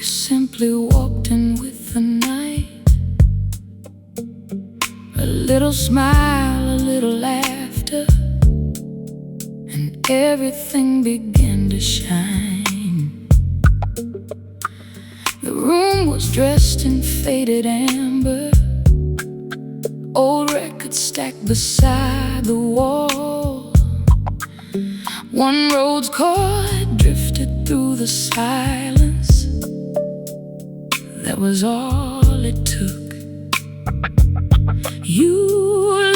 simply walked in with the night. A little smile, a little laughter, and everything began to shine. The room was dressed in faded amber, old records stacked beside the wall. One rose chord drifted through the silence. That was all it took. You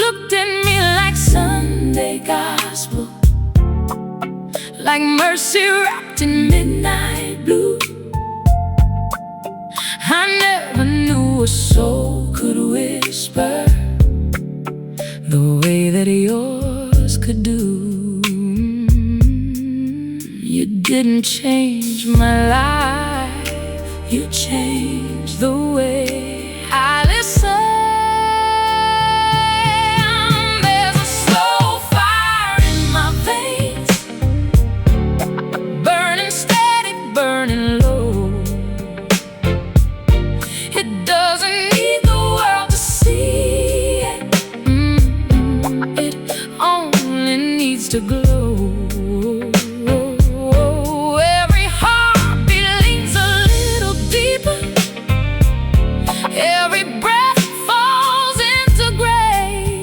looked at me like Sunday gospel, like mercy wrapped in midnight blue. I never knew a soul could whisper the way that yours could do. You didn't change my life, you changed the way I listen. There's a slow fire in my veins, burning steady, burning low. It doesn't need the world to see it, it only needs to glow. Every heartbeat leans a little deeper, every breath falls into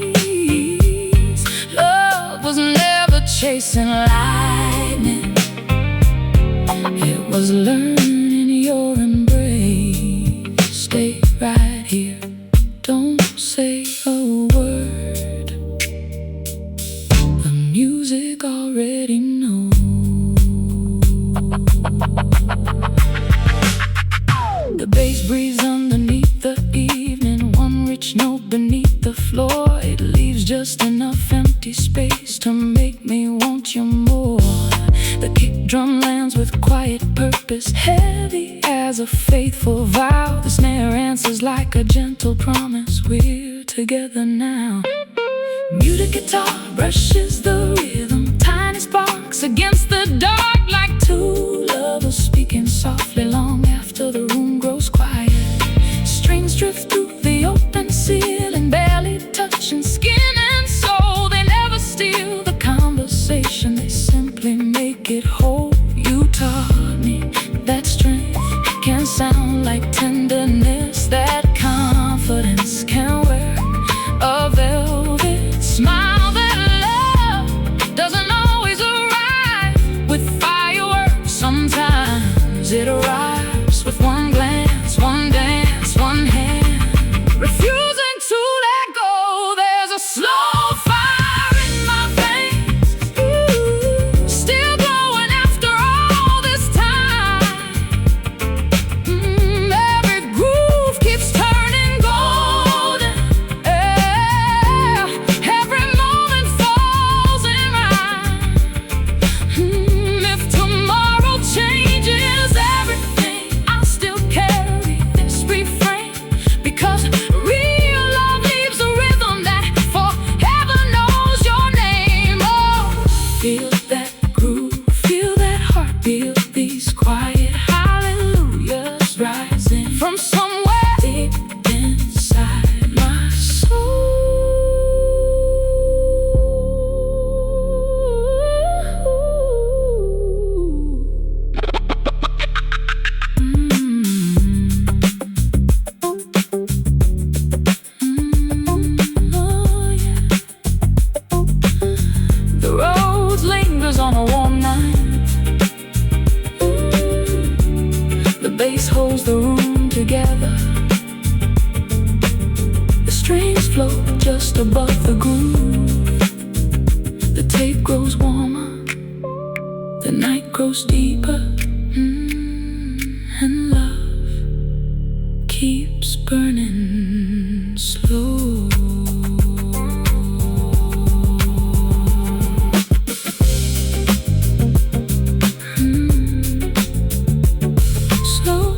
grace. Love was never chasing lightning, it was learning your embrace. Stay right here, don't say a word. The music already knows. The bass breeze underneath the evening, one rich note beneath the floor. It leaves just enough empty space to make me want you more. The kick drum lands with quiet purpose, heavy as a faithful vow. The snare answers like a gentle promise, we're together now. Muted guitar brushes the rhythm, tiny sparks against the dark, like two lovers speaking softly long after the room grows quiet. Strings drift through the open ceiling, barely touching skin and soul. They never steal the conversation, they simply make it whole. You taught me that strength can sound like tenderness, that confidence can wear a velvet smile, that love doesn't always arrive with fireworks. Sometimes it arrives with one glance, one dance, one hand, refusing to let go. There's a slow fire in my veins, still glowing after all this time. Every groove keeps turning golden, every moment falls in rhyme. If tomorrow changes everything, I'll still carry this refrain, because real love leaves a rhythm that forever knows your name. Oh, feel that groove, feel that heart, feel these quiet hallelujahs rising from somewhere deep inside my soul. Oh, yeah. The road lingers on a warm night. The bass holds the room together. The strings float just above the groove. The tape grows warmer, the night grows deeper, and love keeps burning slow. Slow.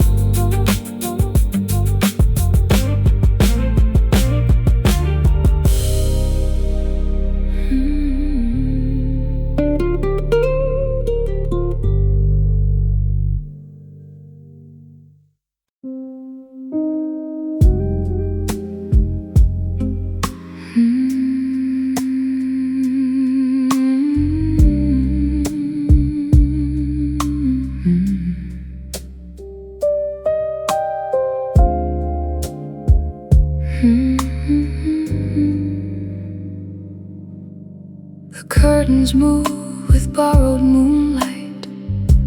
The curtains move with borrowed moonlight,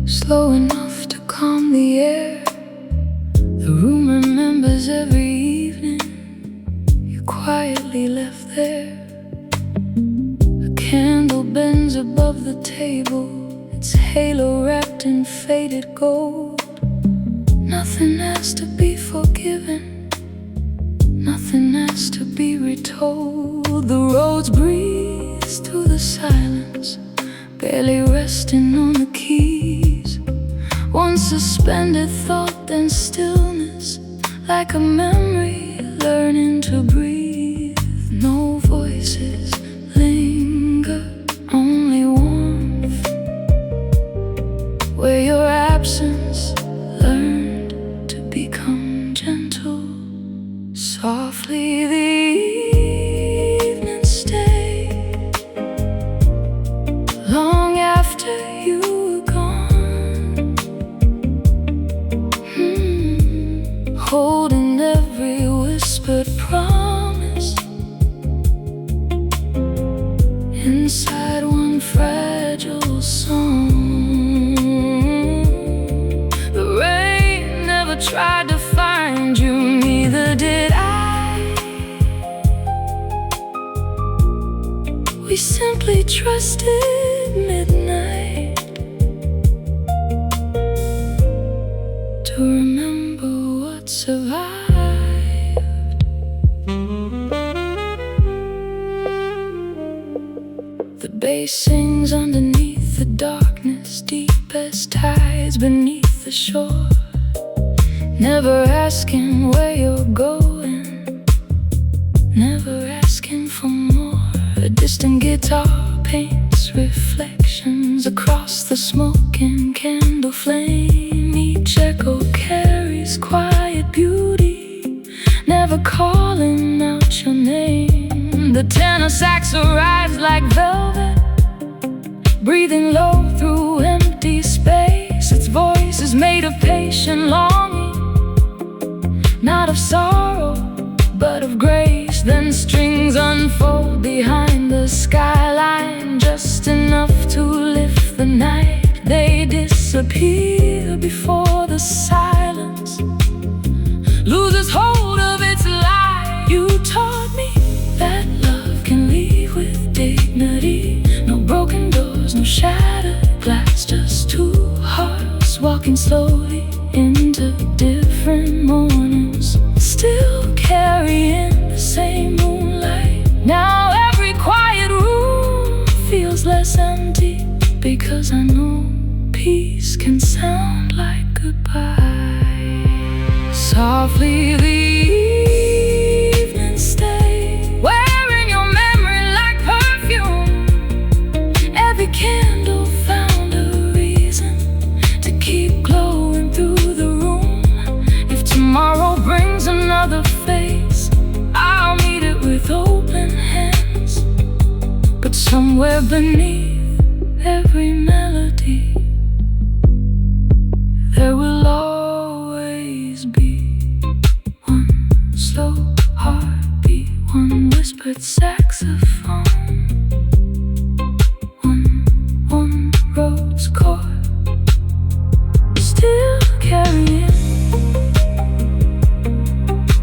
slow enough to calm the air. The room remembers every evening you quietly left there. A candle bends above the table, its halo wrapped in faded gold. Nothing has to be forgiven, nothing has to be retold. The roads breathe through the silence, barely resting on the keys. One suspended thought, then stillness, like a memory learning to breathe. No voices linger, only warmth, where your absence learned to become gentle. Softly the evening stayed, long after you were gone, holding every whispered promise inside one fragile song. The rain never tried to find you, neither did I. We simply trusted midnight to remember what survived. The bass sings underneath the darkness, deep as tides beneath the shore. Never asking where you're going, never asking for more. A distant guitar paints reflections across the smoking candle flame. Each echo carries quiet beauty, never calling out your name. The tenor sax arrives like velvet, breathing low through empty space. Its voice is made of patient longing, not of sorrow, but of grace. Then strings unfold behind the skyline, just enough to lift the night. They disappear before the silence loses hold of its light. You taught me that love can leave with dignity. No broken doors, no shattered glass, just two hearts walking slowly into different mornings, still carrying the same moonlight. Now every quiet room feels less empty, because I know peace can sound like goodbye. Softly the evening stays, wearing your memory like perfume. Every candle found a reason to keep glowing through the room. If tomorrow brings another face, I'll meet it with open hands. But somewhere beneath every melody, there will always be one slow heartbeat, one whispered saxophone, one rose chord, still carrying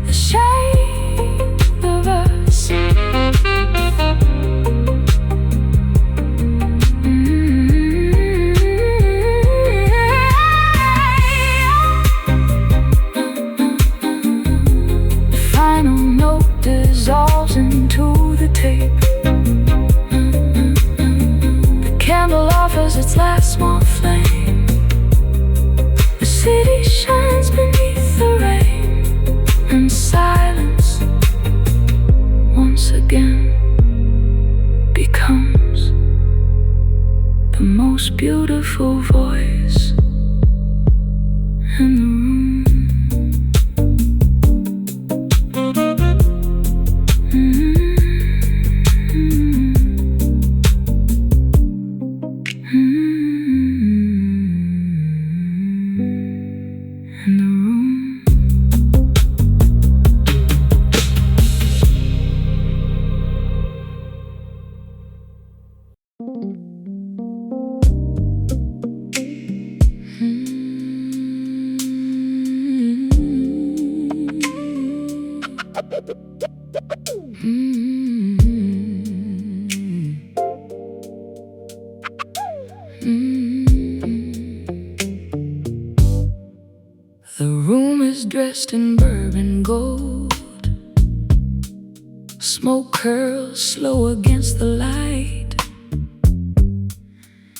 the shape of us. The room is dressed in bourbon gold. Smoke curls slow against the light.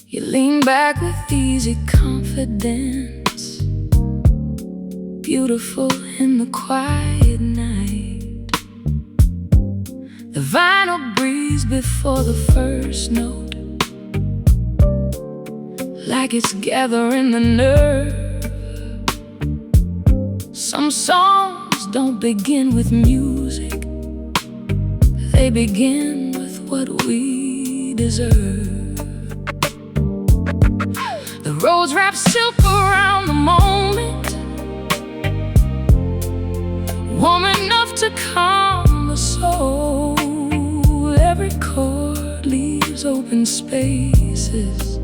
You lean back with easy confidence, beautiful in the quiet night. The vinyl breeze before the first note, like it's gathering the nerve. Some songs don't begin with music, they begin with what we deserve. The roads wrap silk around the moment, warm enough to calm the soul. Every chord leaves open spaces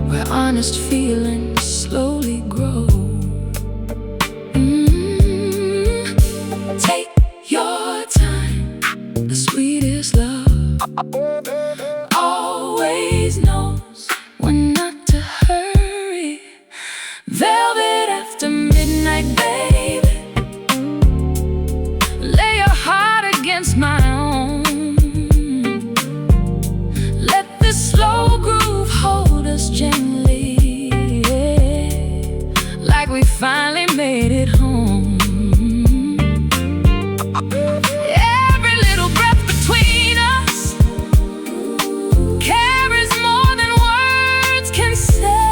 where honest feelings slowly grow. Take your time, the sweetest love always knows when not to hurry. Velvet after midnight, baby, lay your heart against my own. Let this slow groove hold us gently, like we finally made it home. Every little breath between us carries more than words can say.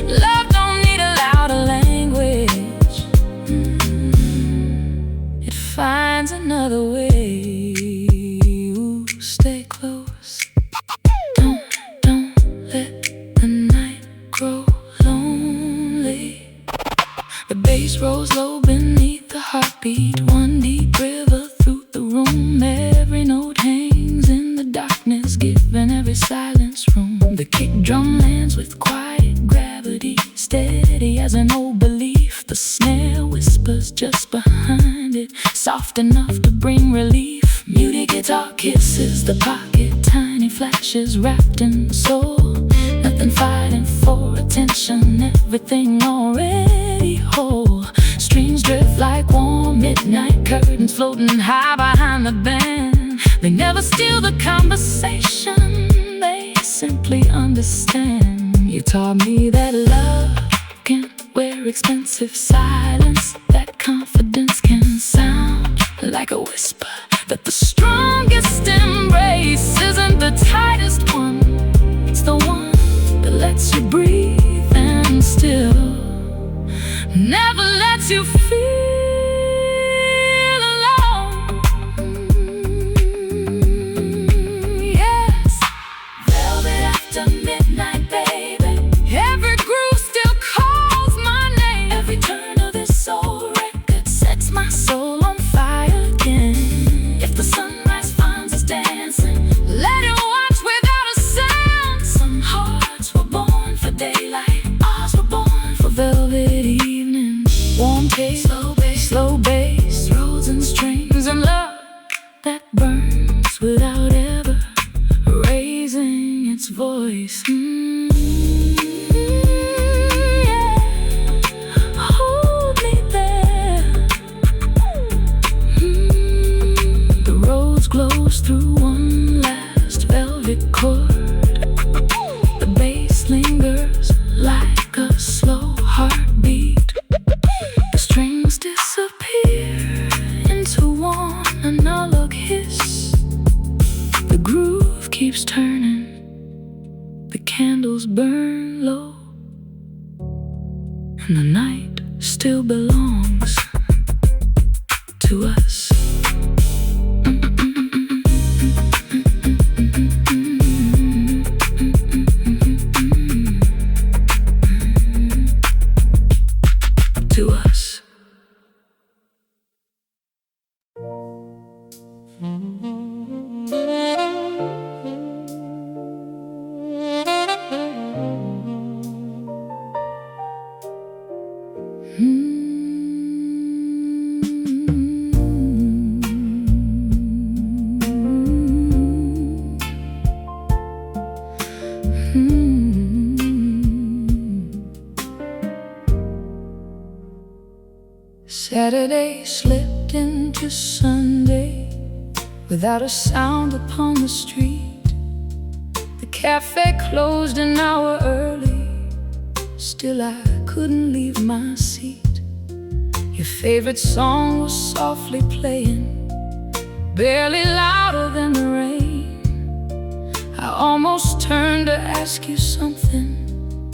Love don't need a louder language, it finds another way. Ooh, stay close, don't let the night grow lonely. The bass rolls low beneath the heartbeat, one deep river through the room. Every note hangs in the darkness, giving every silence room. The kick drum lands with quiet gravity, steady as an old belief. The snare whispers just behind it, soft enough to bring relief. Muted guitar kisses the pocket, tiny flashes wrapped in soul. Nothing fighting for attention, everything already whole. Strings drift like warm midnight curtains, floating high behind the band. They never steal the conversation, they simply understand. You taught me that love can wear expensive silence, that confidence can sound like a whisper, that the strongest embrace isn't the tightest one, it's the one that lets you breathe and still never lets you feel alone. Yes, velvet after midnight, baby, every groove still calls my name. Every turn of this soul record sets my soul on fire again. If the sunrise finds us dancing, let it watch without a sound. Some hearts were born for daylight, ours were born for velvet evening. Warm taste, slow bass, roads and strings, and love that burns without ever raising its voice. Yeah. Hold me there. The rose glows through one last velvet chord. The bass lingers like a slow heartbeat. The strings disappear into one analog hiss. The groove keeps turning, the candles burn low, and the night still belongs to us. To us. Saturday slipped into Sunday without a sound upon the street. The cafe closed an hour early, still I couldn't leave my seat. Your favorite song was softly playing, barely louder than the rain. I almost turned to ask you something,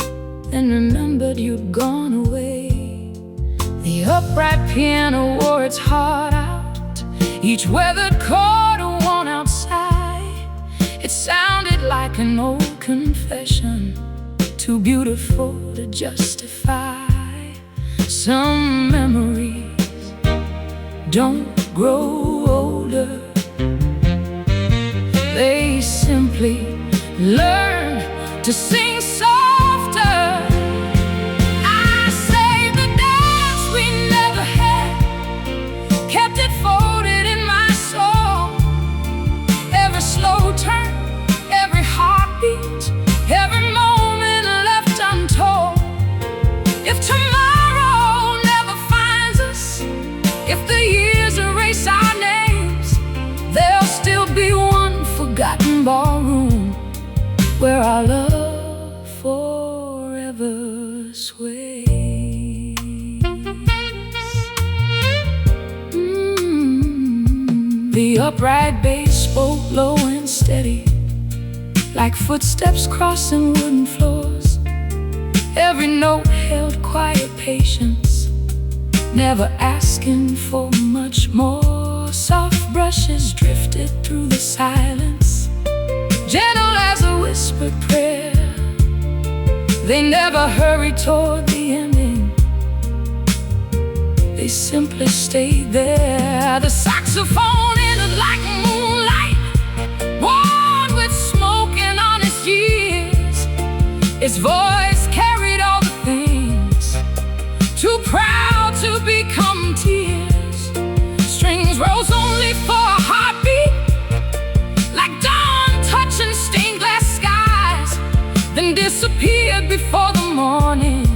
then remembered you'd gone away. The upright piano wore its heart out, each weathered chord a worn-out sigh. It sounded like an old confession, too beautiful to justify. Some memories don't grow older, they simply learn to sing softer. I saved the dance we never had, kept it folded in my soul. Every slow turn, every heartbeat, every moment left untold. If tomorrow never finds us, if the years erase our names, there'll still be one forgotten ballroom where our love forever sways. The upright bass spoke low and steady, like footsteps crossing wooden floors. Every note held quiet patience, never asking for much more. Soft brushes drifted through the silence, gentle as a whispered prayer. They never hurried toward the ending, they simply stayed there. The saxophone ended like moonlight, worn with smoke and honest years. Its voice carried all the things too proud to become tears. Strings rose only for a heartbeat, like dawn touching stained glass skies, then disappeared before the morning,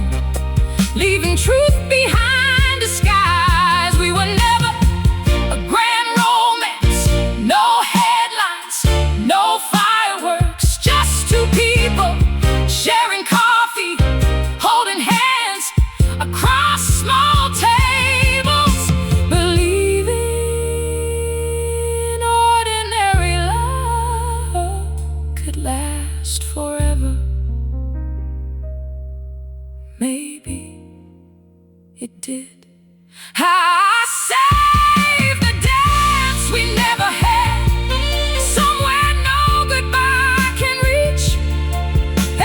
leaving truth behind disguise. We were never a grand romance, no headlines, no fireworks, just two people sharing coffee, holding hands across small tables, believing ordinary love could last forever. Maybe it did. I saved the dance we never had, somewhere no goodbye can reach.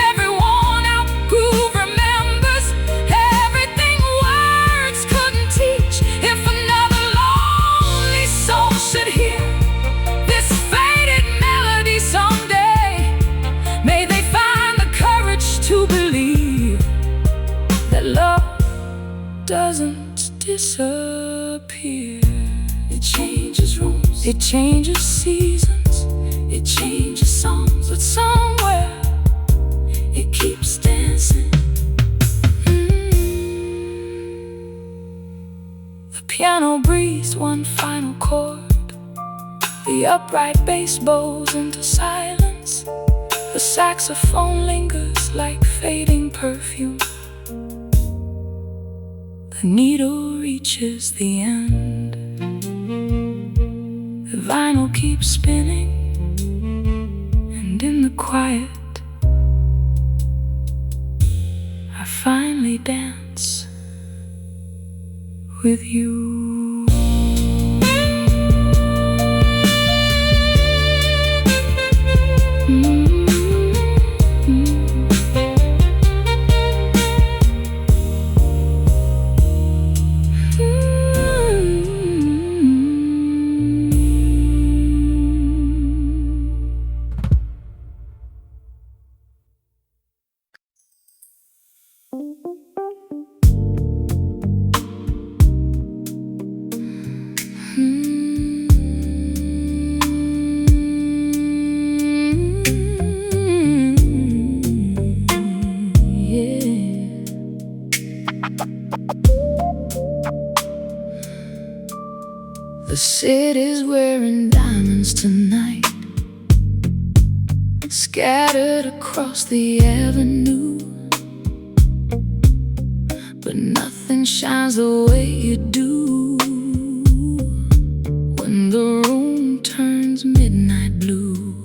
Every worn-out groove remembers everything words couldn't teach. If another lonely soul should hear this faded melody someday, may they find the courage to believe that love doesn't disappear. It changes rooms, it changes seasons, it changes songs, but somewhere it keeps dancing. The piano breathed one final chord, the upright bass bows into silence. The saxophone lingers like fading perfume. The needle reaches the end, the vinyl keeps spinning, and in the quiet I finally dance with you. city's wearing diamonds tonight, scattered across the avenue, but nothing shines the way you do when the room turns midnight blue.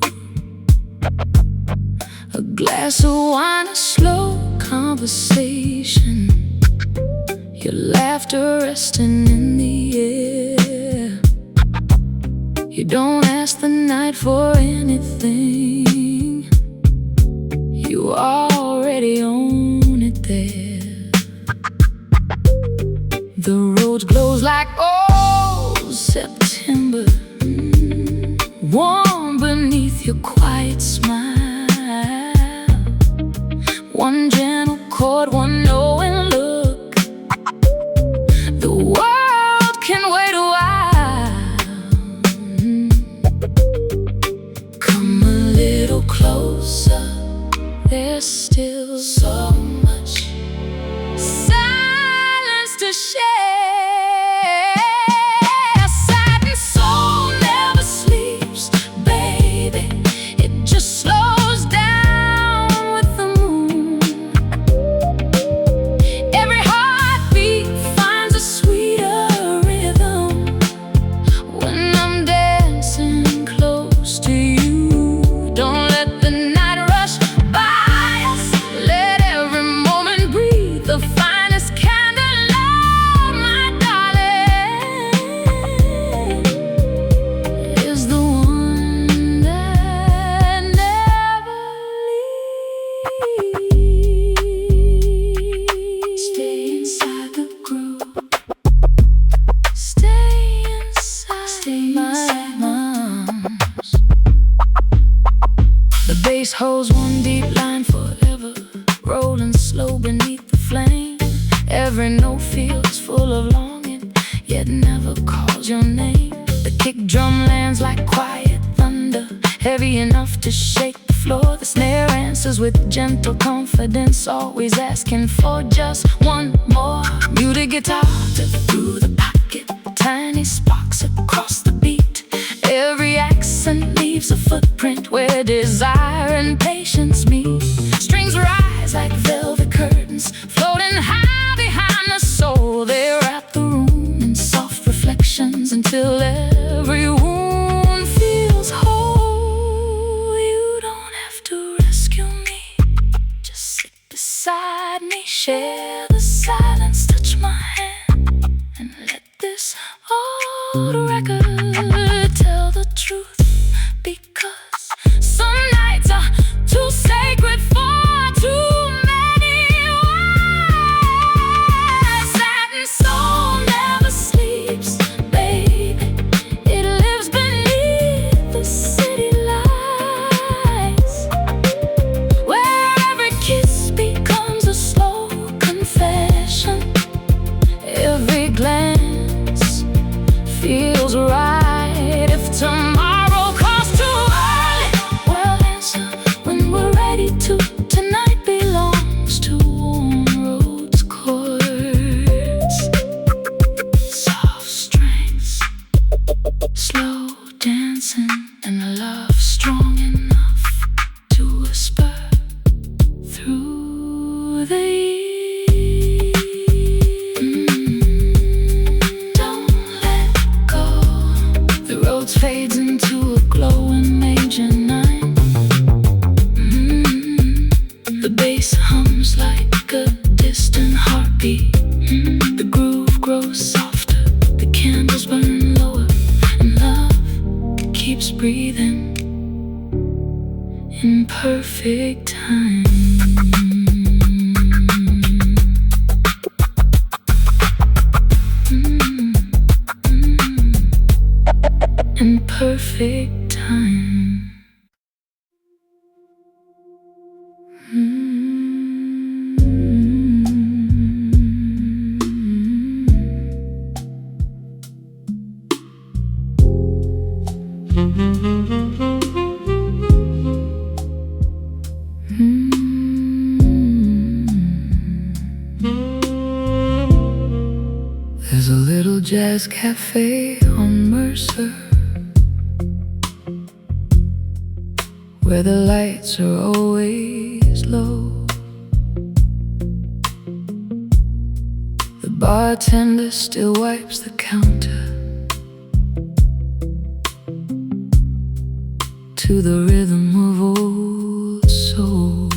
A glass of wine, a slow conversation, your laughter resting in the air. You don't ask the night for anything, you already own it there. The road glows like old September, warm beneath your quiet smile. One gentle chord, one knowing look, the world can wait a while. Come a little closer, there's still so much silence to share. A saddened soul never sleeps, baby, it just slows down with the moon. Every heartbeat finds a sweeter rhythm when I'm dancing close to you. Don't let the night rush by us, let every moment breathe. The finest candlelight, my darling, is the one that never leaves. Stay inside the groove, stay inside my arms. The bass holds one deep line forever, rolling slow beneath the flame. Every note feels full of longing, yet never calls your name. The kick drum lands like quiet thunder, heavy enough to shake the floor. The snare answers with gentle confidence, always asking for just one more. Muted guitar through the pocket, tiny sparks across the beat. Every accent leaves a footprint where desire and patience meet. Strings rise like velvet curtains, floating high behind the soul. They wrap the room in soft reflections until every wound feels whole. You don't have to rescue me, just sit beside me, share the silence, touch my hand, and let this old record tell the truth. Because some nights are too sacred for too many words. Saddened soul never sleeps, baby, it lives beneath the city lights, where every kiss becomes a slow confession. Every glance feels right. If tomorrow comes too early, we'll answer when we're ready to. Tonight belongs to warm roads, chords, soft strings, slow dancing, and a love strong enough to whisper through the years. Don't let go. The roads fades into a glowing major nine. The bass hums like a distant heartbeat. The groove grows softer, the candles burn lower, and love keeps breathing in perfect time. In perfect time. There's a little jazz cafe on Mercer, where the lights are always low. The bartender still wipes the counter to the rhythm of old soul.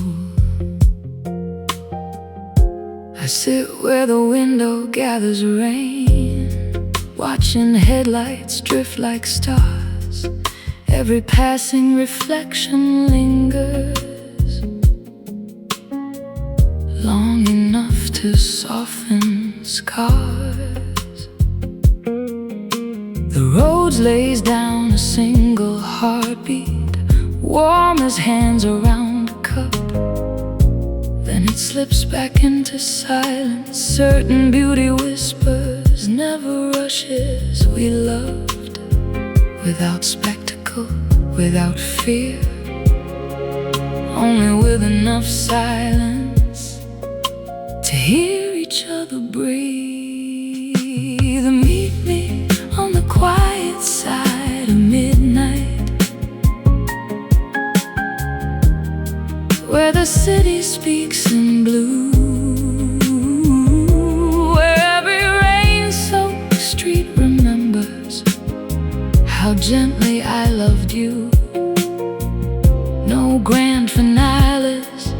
I sit where the window gathers rain, watching headlights drift like stars. Every passing reflection lingers long enough to soften scars. The road lays down a single heartbeat, warm as hands around a cup. Then it slips back into silence. Certain beauty whispers, never rushes. We loved without spectacle, without fear, only with enough silence to hear each other breathe. Meet me on the quiet side of midnight, where the city speaks in blue, where every rain-soaked street remembers how gently I loved you. No grand finales,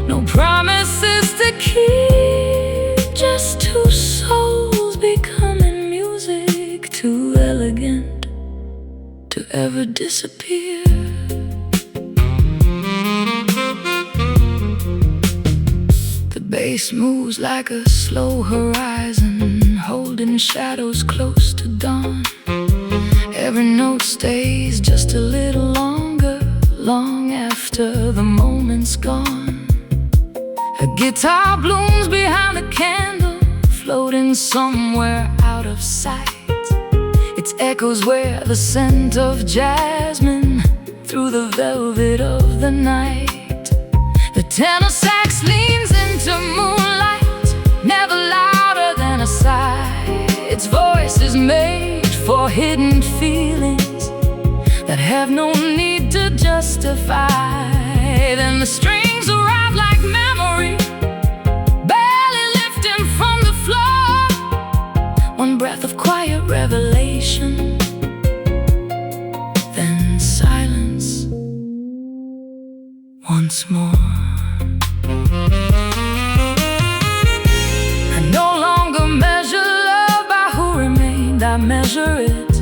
no promises to keep, just two souls becoming music, too elegant to ever disappear. The bass moves like a slow horizon, holding shadows close to dawn. Every note stays just a little longer, long after the moment's gone. A guitar blooms behind a candle, floating somewhere out of sight. Its echoes wear the scent of jasmine through the velvet of the night. The tenor sax leans into moonlight, never louder than a sigh. Its voice is made for hidden feelings that have no need to justify. Then the strings arrive like memory, barely lifting from the floor. One breath of quiet revelation, then silence once more. I no longer measure love by who remained, I measure it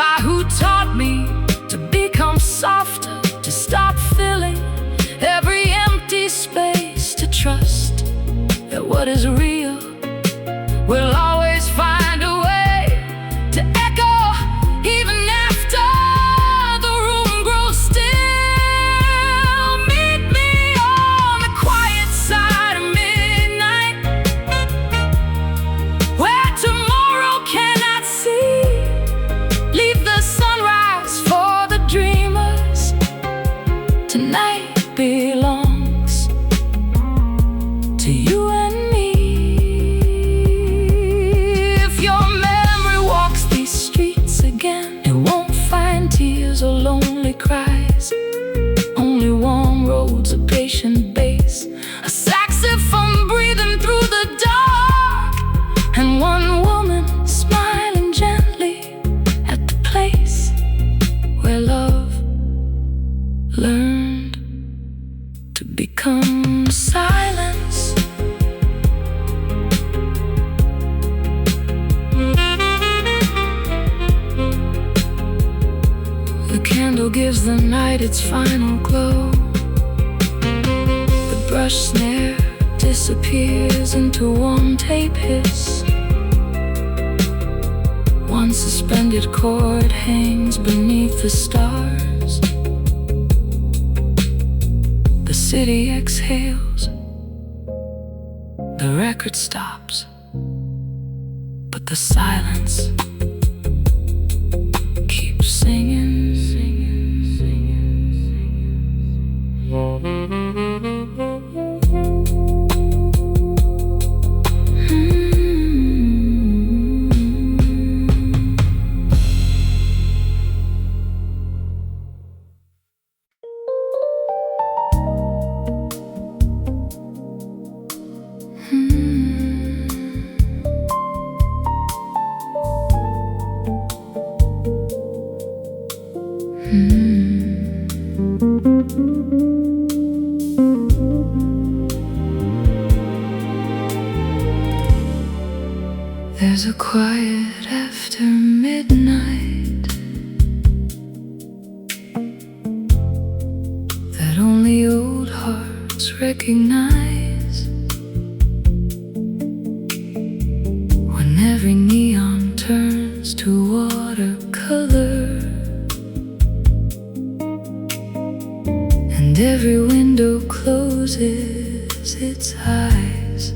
by who taught me to become softer, to stop filling every empty space, to trust that what is real will always find a way to echo even after the room grows still. Meet me on the quiet side of midnight, where tomorrow cannot see. Leave the sunrise for the dreamers. Tonight belongs to you and me. If your memory walks these streets again, it won't find tears or lonely cries, only warm roads, a patient bass, a saxophone breathing through the dark, and one woman smiling gently at the place where love learned to become silence. The candle gives the night its final glow. The brush snare disappears into warm tape hiss. One suspended chord hangs beneath the stars. The city exhales, the record stops, but the silence keeps singing. Mm-hmm. 'Cause There's a quiet after midnight that only old hearts recognize, when every neon turns to watercolor and every window closes its eyes.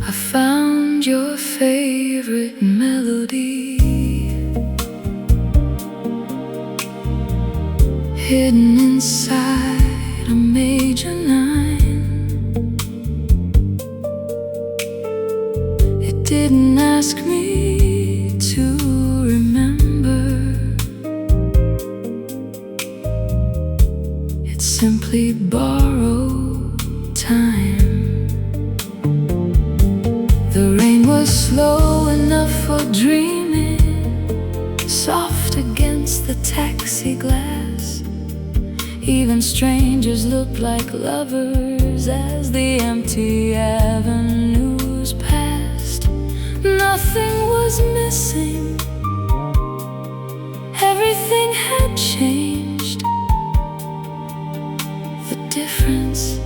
I found your favorite melody hidden inside a major 9. It didn't ask me to remember, it simply borrowed time. The rain was slow enough for dreaming, soft against the taxi glass. Even strangers looked like lovers as the empty avenues passed. Nothing was missing, everything had changed. The difference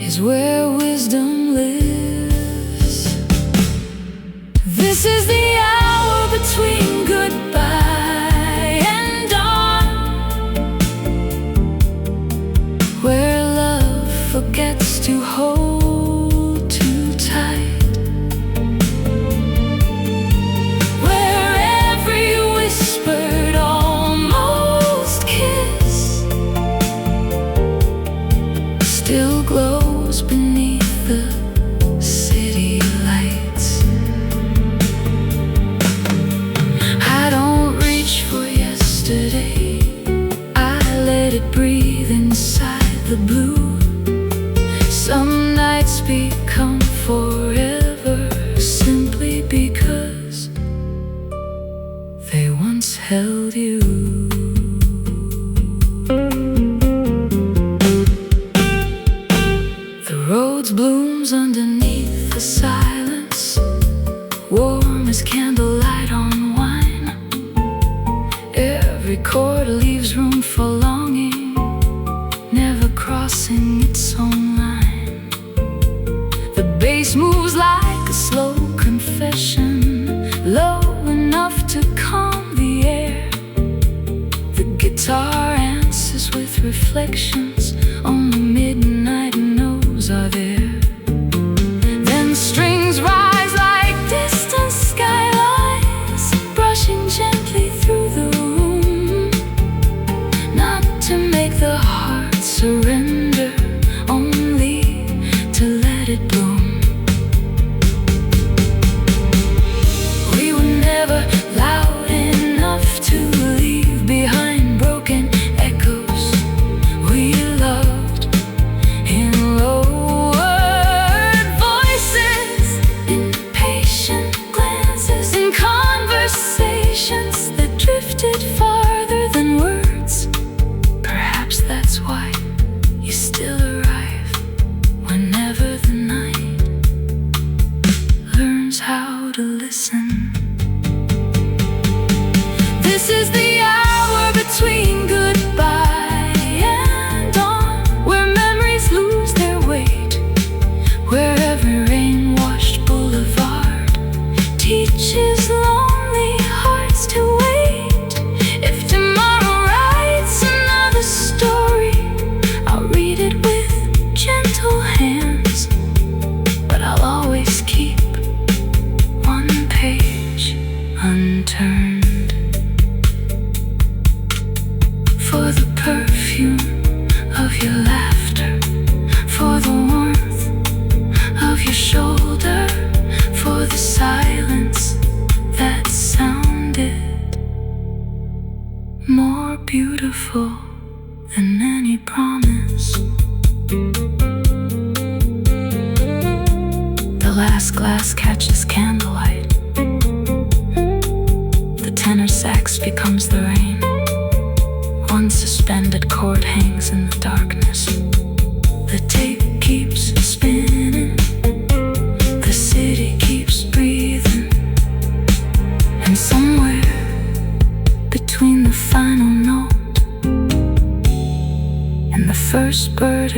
is where wisdom lives. This is the hour between goodbye and dawn, where love forgets to hold too tight, where every whispered almost kiss still glows beneath the city lights. I don't reach for yesterday, I let it breathe inside the blue. Some nights become forever simply because they once held you. The rose blooms underneath the silence, warm as candlelight on wine. Every chord leaves room for longing, never crossing its own line. The bass moves like a slow confession, low enough to calm the air. The guitar answers with reflections only midnight knows are there. Then strings rise like distant skylines, brushing gently through the room, not to make the heart surrender, only to let it bloom. We were never loud enough to leave behind broken echoes. We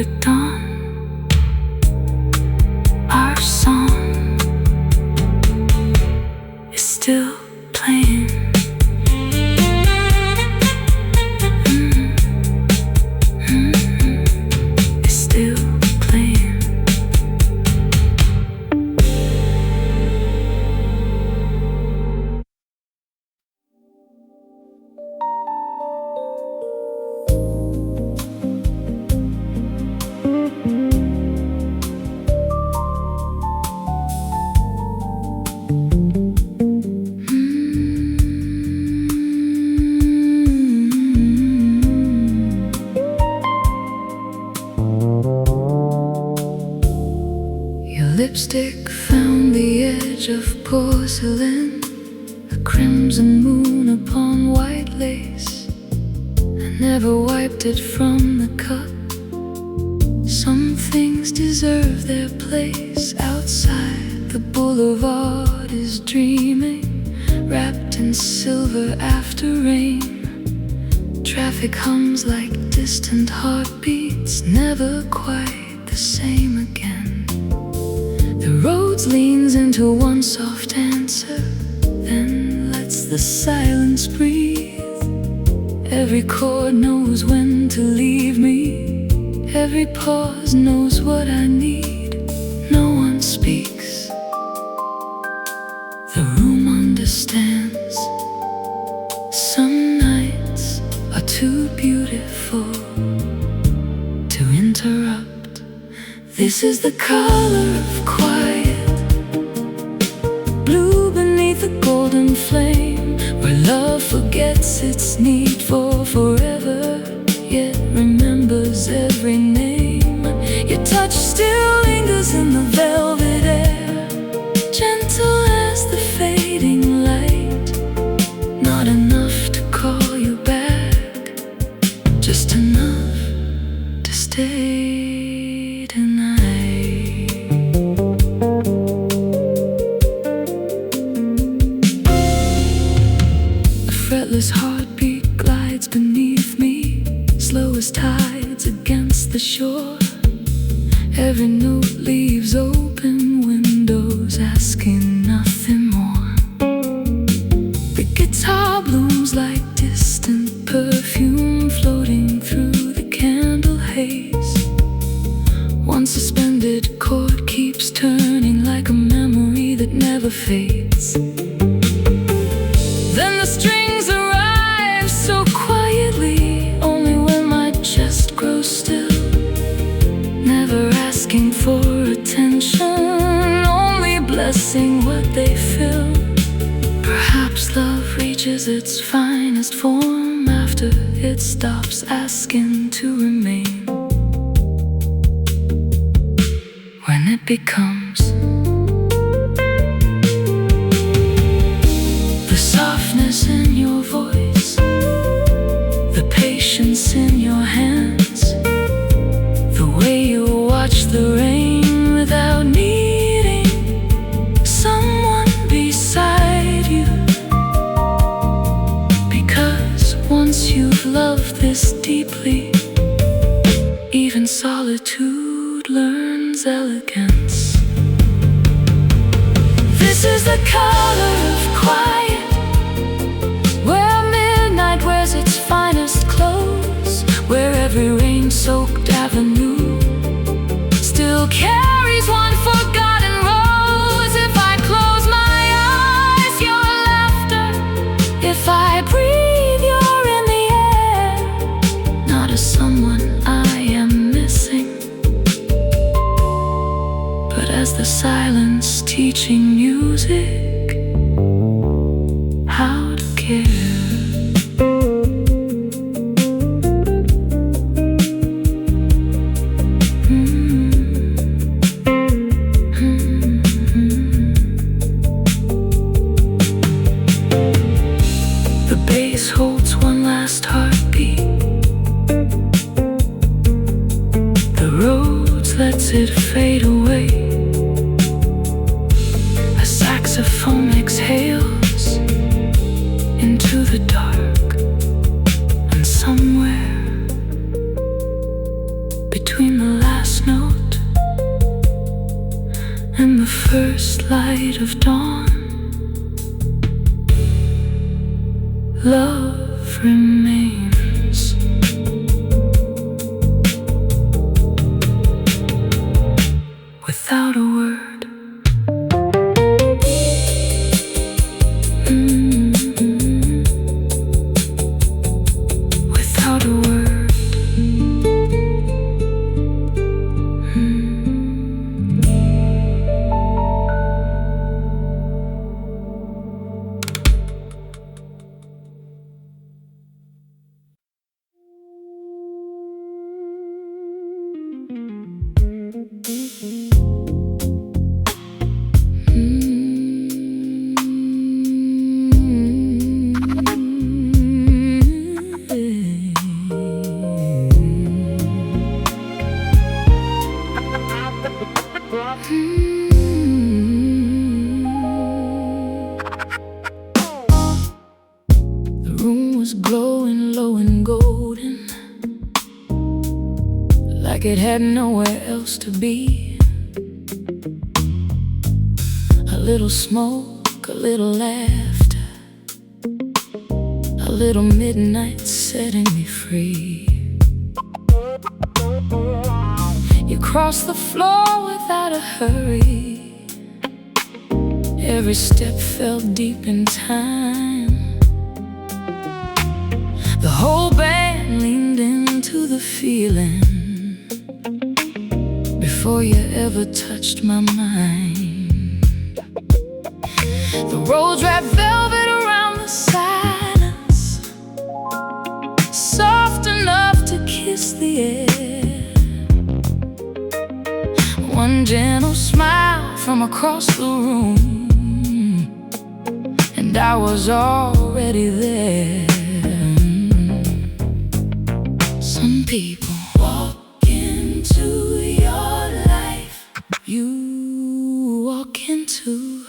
at dawn, our song is still playing. It's still playing. Lipstick found the edge of porcelain, a crimson moon upon white lace. I never wiped it from the cup. Some things deserve their place outside. The boulevard is dreaming, wrapped in silver after rain. Traffic hums like distant heartbeats, never quite the same again. The road leans into one soft answer, then lets the silence breathe. Every chord knows when to leave me, every pause knows what I need. No one speaks, the room understands. Some nights are too beautiful to interrupt. This is the color of quiet, blue beneath a golden flame, where love forgets its need for forever, yet remembers every name. Your touch still lingers in the velvet air, gentle as the fading light. Not enough to call you back, just enough to stay tonight. Fretless heartbeat glides beneath me, slow as tides against the shore. Every note leaves open windows, asking nothing more. The guitar blooms like distant perfume, floating through the candle haze. One suspended chord keeps turning like a memory that never fades. Then the strings arrive so quietly, only when my chest grows still. Never asking for attention, only blessing what they fill. Perhaps love reaches its finest form after it stops asking to remain. When it becomes the softness in your voice, the patience in your hands, the way you watch the rain without needing someone beside you. Because once you've loved this deeply, even solitude learns elegance. This is the color of quiet, where midnight wears its finest clothes, where every rain-soaked avenue still carries one forgotten rose. If I close my eyes, your laughter. If I breathe, you're in the air. Not as someone I am missing, but as the silence teaching music how to care. The bass holds one last heartbeat, the roads lets it fade away. A saxophone exhales into the dark, and somewhere between the first light of dawn, love remains. Without a word. Without a word. The room was glowing low and golden, like it had nowhere else to be. A little smoke, a little laughter, a little midnight setting me free. You crossed the floor without a hurry. Every step felt deep in time. The whole band leaned into the feeling before you ever touched my mind. The roads wrapped velvet around the silence, soft enough to kiss the air. One gentle smile from across the room, and I was already there. Some people walk into your life, you walk into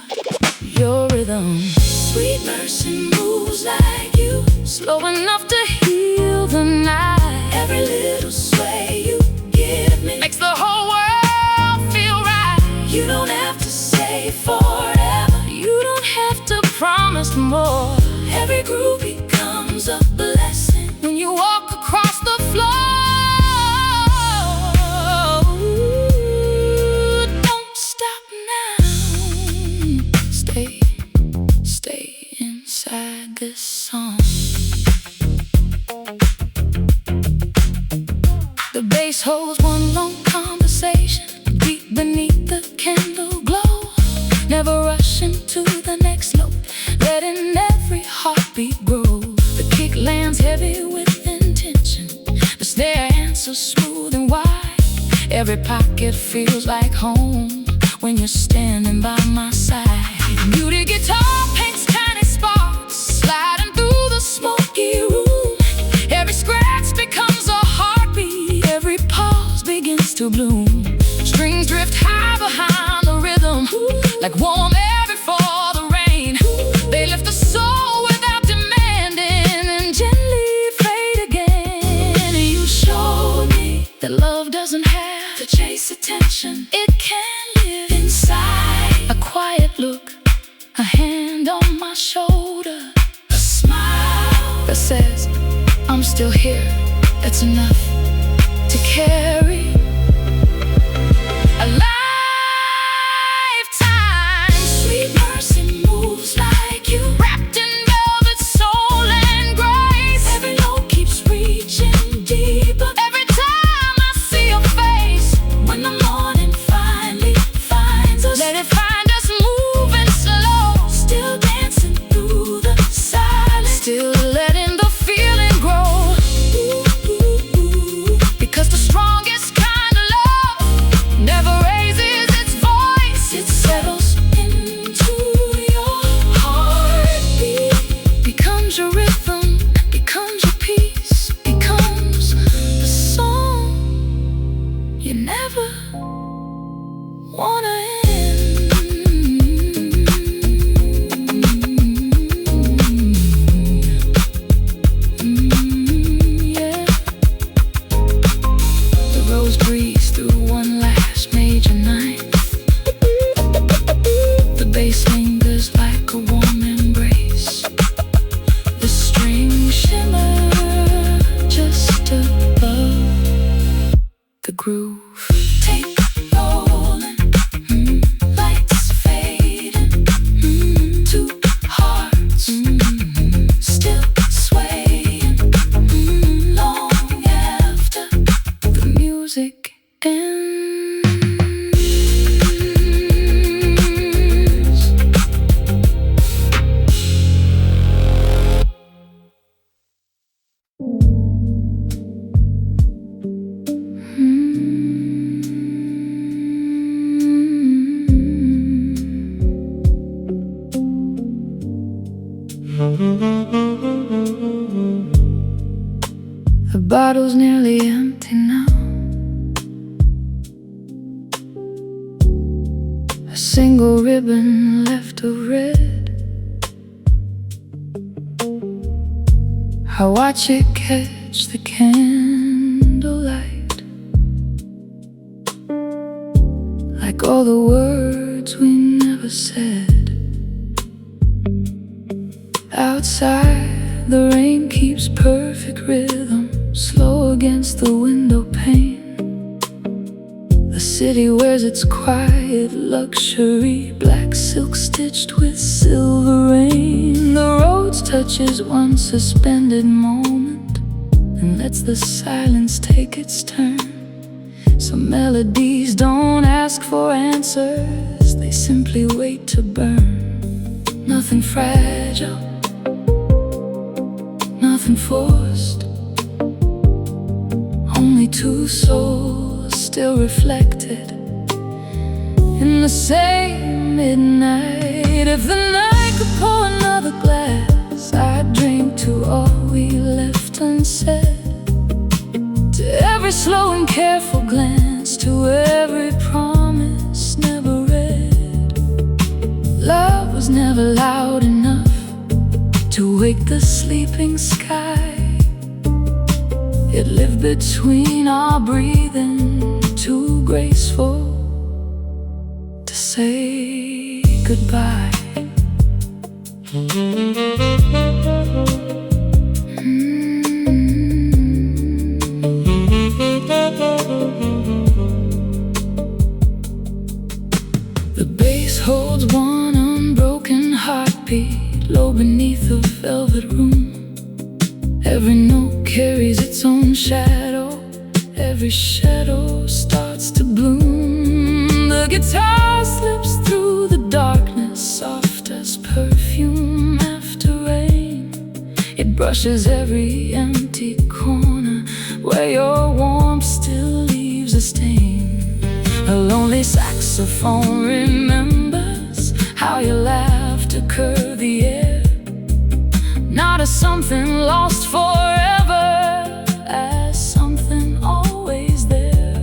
your rhythm. Sweet mercy moves like you, slow enough to heal the night. Every little sway you give me makes the whole world feel right. You don't have to say forever, you don't have to promise more. Every groove becomes a blessing when you walk across the floor. Don't stop now. Stay inside this song. The bass holds one long conversation deep beneath the candle glow. Never rushing to the next note, letting every heartbeat grow. The kick lands heavy with intention, the snare answers smooth and wide. Every pocket feels like home when you're standing by my side. Muted guitar paints tiny sparks, sliding through the smoky room. Every scratch becomes a heartbeat, every pause begins to bloom. Strings drift high behind the rhythm, like warm air before the rain. They lift the soul without demanding and gently fade again. You showed me that love doesn't have to chase attention, it can live inside. A quiet look, a hand on my shoulder, a smile that says, I'm still here. That's enough to carry a lifetime. Sweet mercy moves like you, wrapped in velvet, soul and grace. Every note keeps reaching deeper every time I see your face. When the morning finally finds us, let it find us moving slow, still dancing through the silence, still letting the feeling grow. Because the strongest kind of love never raises its voice, it settles into your heartbeat. Becomes your rhythm, becomes your peace, becomes the song you never wanna end. Yeah. The rose breeze through one last major night. roof. Take rolling, lights fading, two hearts still swaying, long after the music ends. The bottle's nearly empty now. A single ribbon left of red. I watch it catch the candlelight, like all the words we never said. Outside, the rain keeps perfect rhythm, slow against the window pane. The city wears its quiet luxury, black silk stitched with silver rain. The road touches one suspended moment and lets the silence take its turn. Some melodies don't ask for answers, they simply wait to burn. Nothing fragile, nothing forced, only two souls still reflected in the same midnight. If the night could pour another glass, I'd drink to all we left unsaid, to every slow and careful glance, to every promise never read. Love was never loud enough to wake the sleeping sky. It lived between our breathing, too graceful to say goodbye. The bass holds one unbroken heartbeat, low beneath the velvet room. Every note carries its own shadow, every shadow starts to bloom. The guitar slips through the darkness, soft as perfume after rain. It brushes every empty corner where your warmth still leaves a stain. A lonely saxophone remembers how your laughter curved the air, not as something lost forever, as something always there.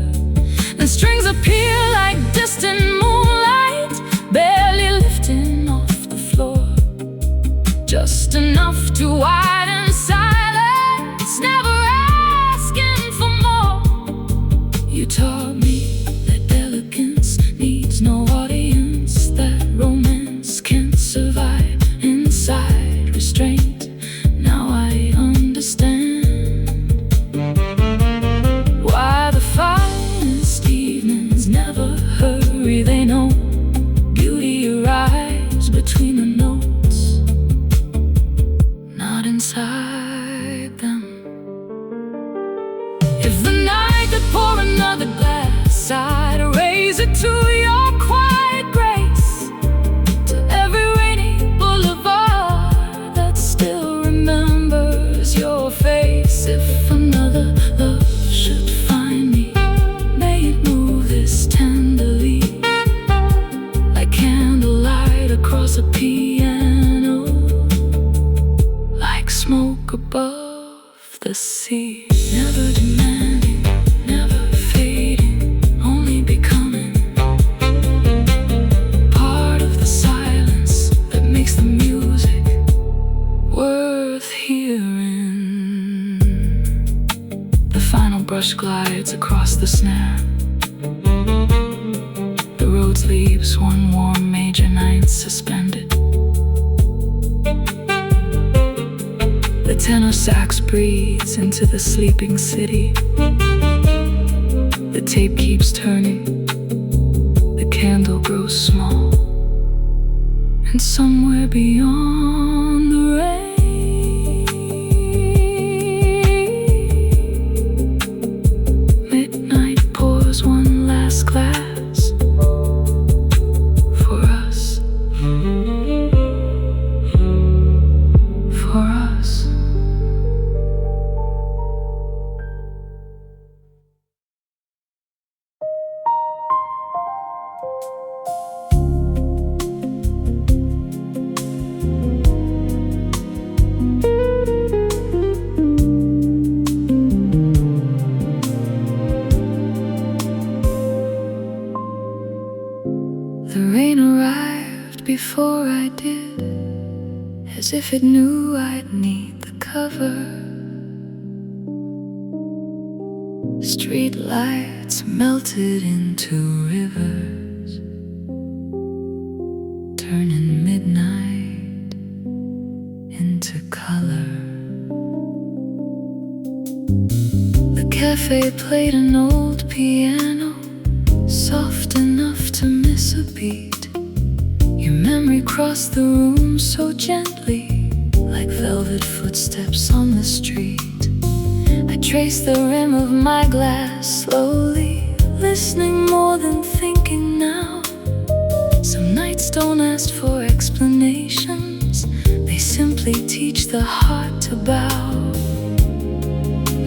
And strings appear like distant moonlight, barely lifting off the floor, just enough to widen silence, never asking for more. You taught me that elegance needs no audience, that romance can't survive inside restraint. Now I understand why the finest evenings never hurry. They know beauty arrives between the notes, not inside them. If the night could pour another glass, I'd raise it to your quiet grace, to every rainy boulevard that still remembers your face. If another love should find me, may it move this tenderly, like candlelight across a piano, like smoke above the sea. Never demanding, never fading, only becoming part of the silence that makes the music worth hearing. The final brush glides across the snare. The road leaves one warm major ninth suspended. The tenor sax breathes into the sleeping city. The The tape keeps turning, the candle grows small, and somewhere beyond the rain, midnight pours one last glass for us, for us. The rain arrived before I did, as if it knew I'd need the cover. Street lights melted into rivers, turning midnight into color. The cafe played an old piano, soft enough to miss a beat. Your memory crossed the room so gently, like velvet footsteps on the street. I traced the rim of my glass slowly, listening more than thinking now. Some nights don't ask for explanations, they simply teach the heart to bow.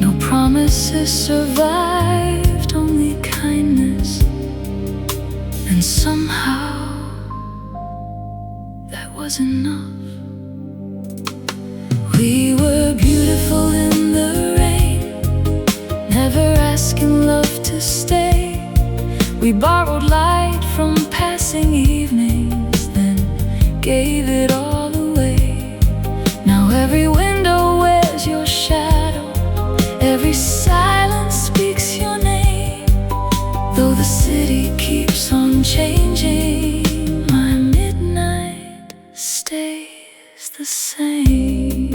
No promises survived, only kindness. And somehow that was enough. We were beautiful in the rain, never asking love to stay. We borrowed light from passing evenings, then gave it all away. Now every window wears your shadow, every silence speaks your name. Though the city keeps on changing, my midnight stays the same.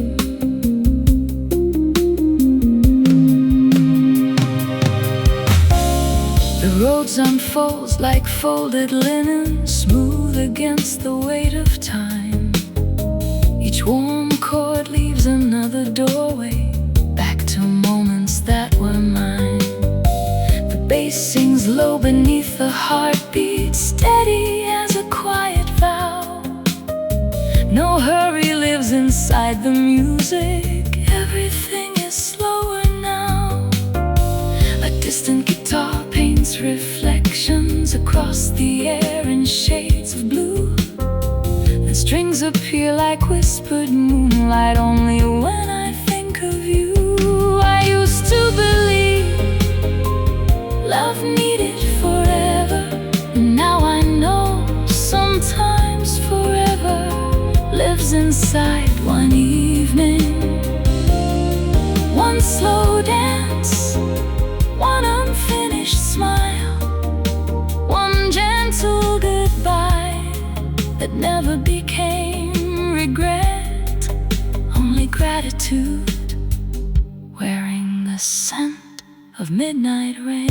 The roads unfold like folded linen, smooth against the weight of time. Each warm chord leaves another doorway, back to moments that were mine. The bass sings low beneath the heartbeat, steady as a quiet vow. No hurry lives inside the music, everything is slower now. A distant guitar paints reflections across the air in shades of blue. The strings appear like whispered moonlight only when I think of you. I used to believe love needed forever, and now I know sometimes forever lives inside one evening. One slow dance, one unfinished smile, one gentle goodbye that never became regret, only gratitude wearing the scent of midnight rain.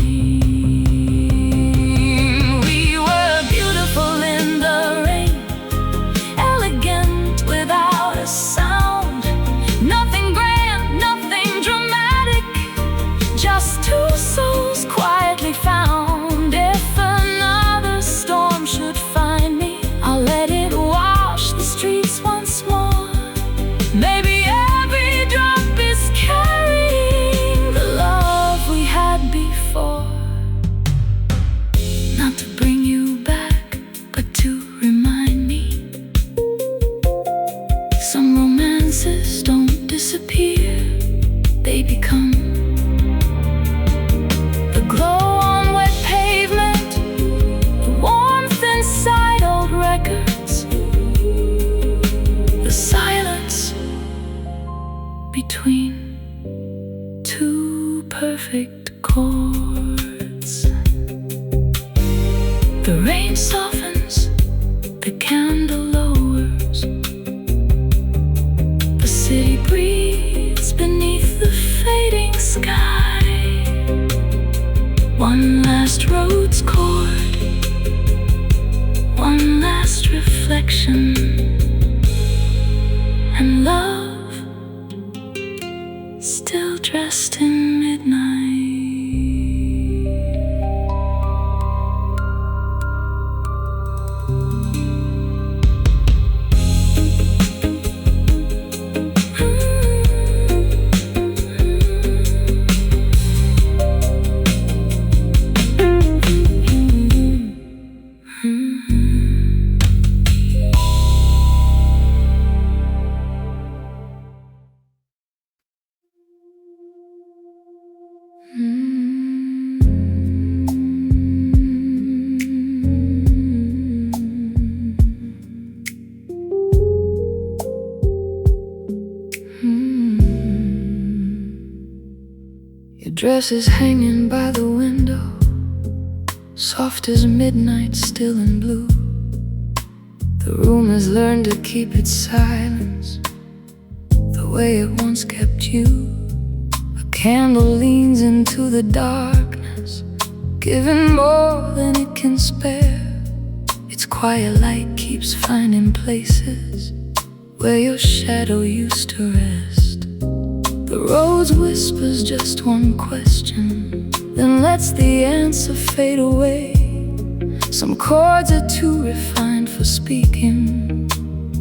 We were beautiful in the rain, elegant without a sound. Nothing grand, nothing dramatic, just two souls quietly found. If another storm should find me, I'll let it wash the streets once more. Maybe every drop is carrying the love we had before. Not to bring you back, but to remind me some romances don't disappear, they become the glow on wet pavement, the warmth inside old records, the silence between two perfect chords. The rain softens, the candle lowers, the city breathes beneath the fading sky. One crossroads chord, one last reflection, and love still dressed in midnight. Your dress is hanging by the window, soft as midnight, still in blue. The room has learned to keep its silence, the way it once kept you. A candle leans into the darkness, giving more than it can spare. Its quiet light keeps finding places where your shadow used to rest. The rose whispers just one question, then lets the answer fade away. Some chords are too refined for speaking,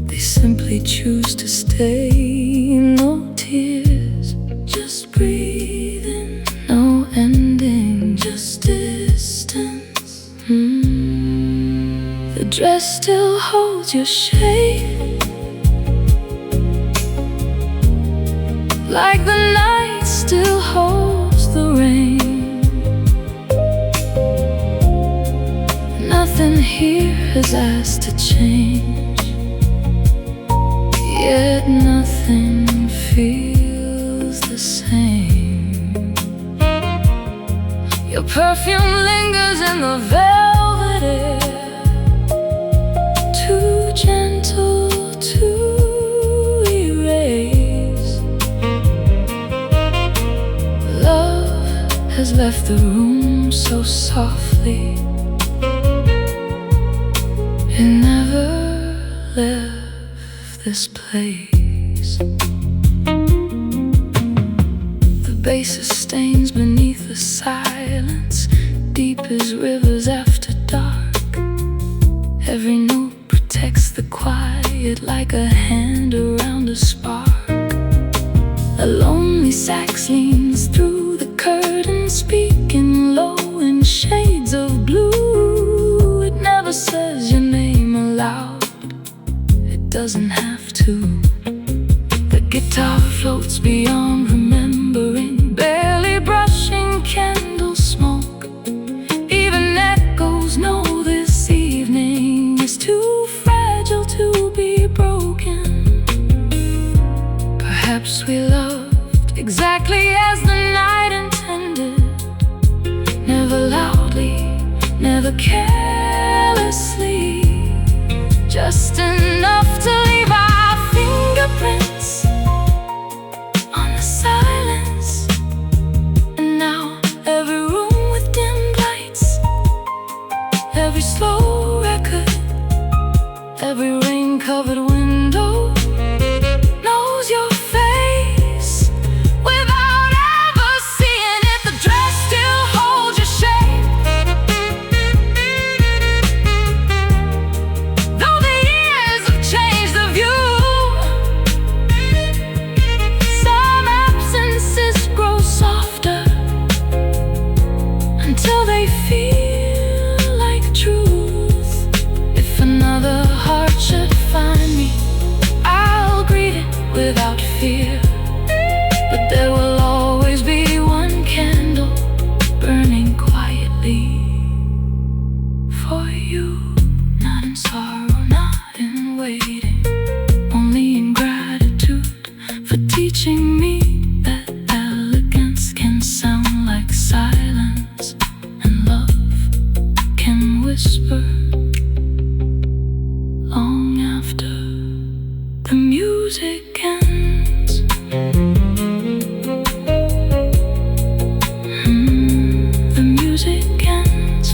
they simply choose to stay. No tears, just breathing. No ending, just distance. The dress still holds your shape, like the night still holds the rain. Nothing here has asked to change, yet nothing feels the same. Your perfume lingers in the velvet air, too gentle to erase. Love has left the room so softly, it never left this place. The bass stains beneath the silence, deep as rivers after dark. Every note protects the quiet like a hand around a spark. A lonely sax leans through the curtain, speaking low in shades of blue. It never says your name aloud, it doesn't have to. The guitar floats beyond remembering, barely brushing candle smoke. Even echoes know this evening is too fragile to be broken. Perhaps we loved exactly as the night intended, never loudly, never carelessly, just enough to leave our fingerprints on the silence. And now every room with dim lights, every slow record, every rain-covered window knows your face without ever seeing it. The dress still holds your shape, though the years have changed the view. Some absences grow softer until they feel like truth. If another heart should find me, I'll greet it without fear. But there will always be one candle burning quietly for you. Not in sorrow, not in waiting, only in gratitude for teaching me that elegance can sound like silence, and love can whisper long after the music ends. The music ends.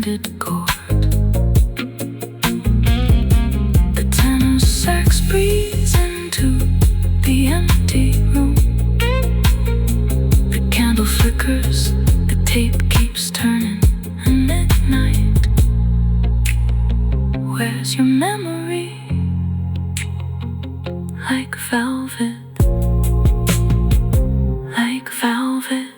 stranded chord. The tenor sax breathes into the empty room. The candle flickers, the tape keeps turning, and at night, where's your memory? Like velvet, like velvet.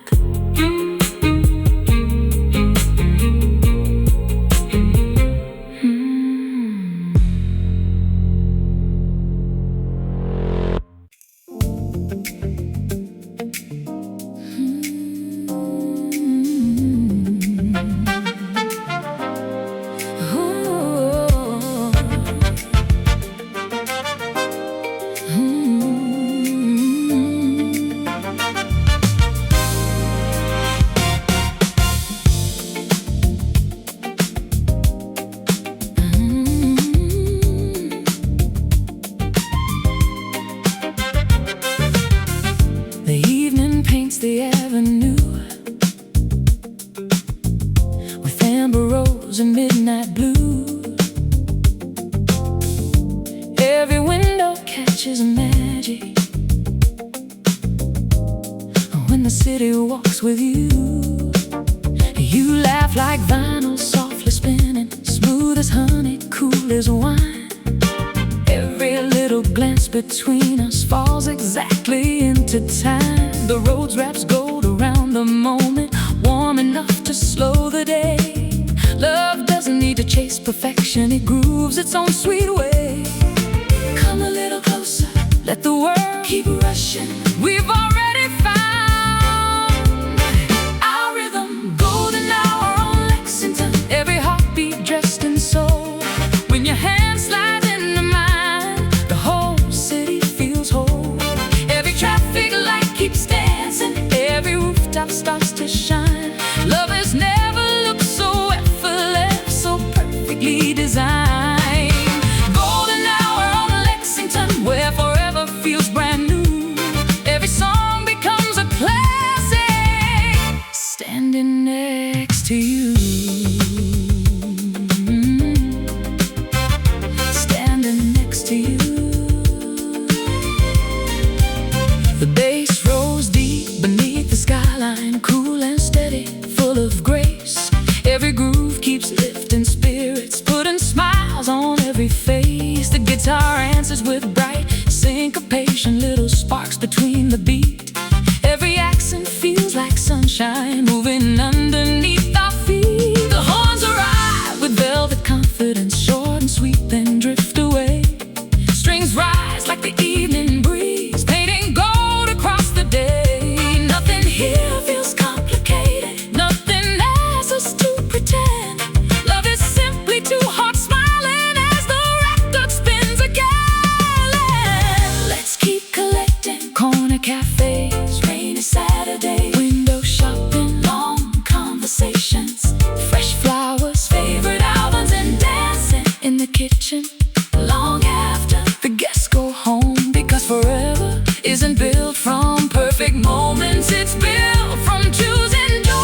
The avenue with amber rose and midnight blue. Every window catches magic when the city walks with you. You laugh like vinyl softly spinning, smooth as honey, cool as wine. Every little glance between us falls exactly into time. The roads wraps gold around the moment, warm enough to slow the day. Love doesn't need to chase perfection, it grooves its own sweet way. Come a little closer, let the world keep rushing. We've already found our rhythm, golden hour on Lexington. Every heartbeat dressed in soul. When your hand slides into mine, the whole city feels whole. Every traffic light keeps dancing, every rooftop starts to shine. Love has never looked so effortless, so perfectly designed. Golden hour on Lexington, where forever feels brand new. Every song becomes a classic, standing next to you. Standing next to you. The bass rose deep beneath the skyline, cool and steady, full of grace. Every groove keeps lifting spirits, putting smiles on every face. The guitar answers with bright syncopation, little sparks between the beat. Every accent feels like sunshine, moving underneath our feet. The horns arrive with velvet confidence, short and sweet, then drift away. Strings rise like the evening breeze, painting gold across the day. Nothing here feels complicated, nothing asks us to pretend. Love is simply two hearts smiling as the record spins again. Let's keep collecting corner cafes, rainy Saturday, window shopping, long conversations, fresh flowers, favorite albums, and dancing in the kitchen long after the guests go home. Because forever isn't built from perfect moments, it's built from choosing joy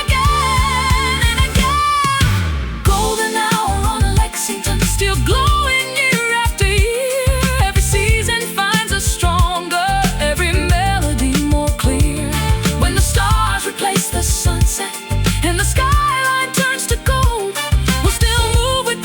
again and again. Golden hour on Lexington, still glowing year after year. Every season finds us stronger, every melody more clear. When the stars replace the sunset and the skyline turns to gold, we'll still move with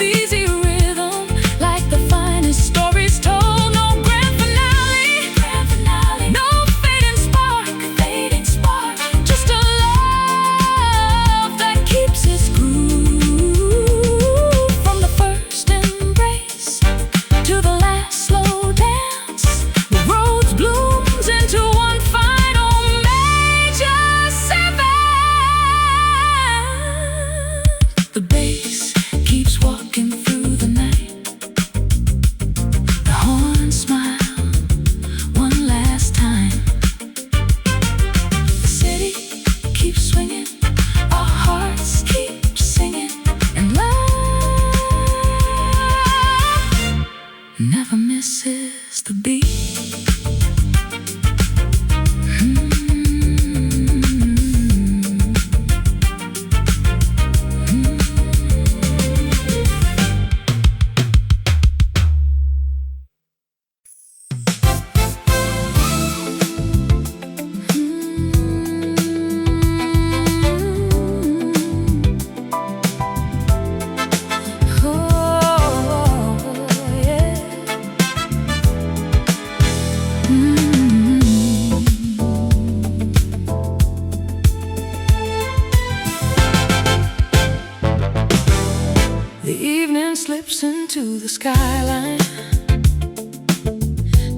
slips into the skyline,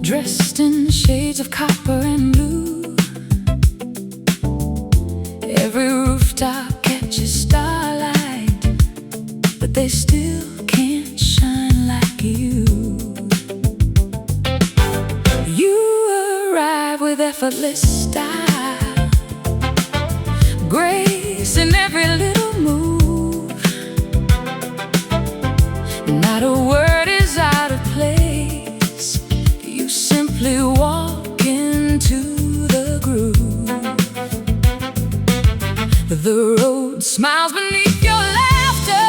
dressed in shades of copper and blue. Every rooftop catches starlight, but they still can't shine like you. You arrive with effortless style, grace in every little move. Not a word is out of place. You simply walk into the groove. The road smiles beneath your laughter,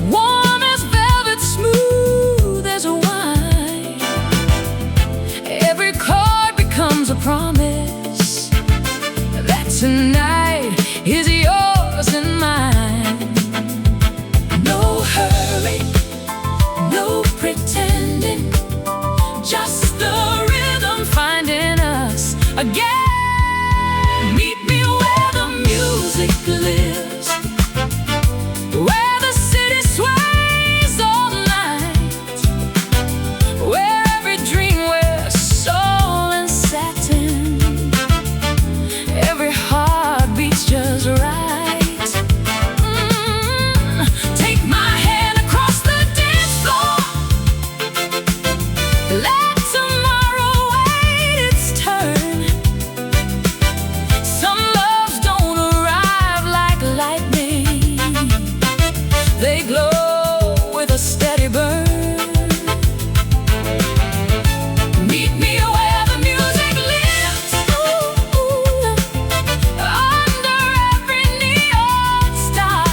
warm as velvet, smooth as a wine. Every chord becomes a promise that tonight is yours and mine. No hurry, no pretending, just the rhythm finding us again. Meet me where the music lives, where the city sways all night, where every dream wears soul and satin, every heart beats just right. Take my hand across the dance floor, let tomorrow wait its turn. Some loves don't arrive like lightning, they glow with a steady burn. Meet me where the music lives, under every neon star.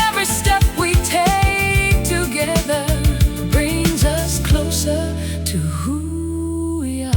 Every step we take together brings us closer to who we are.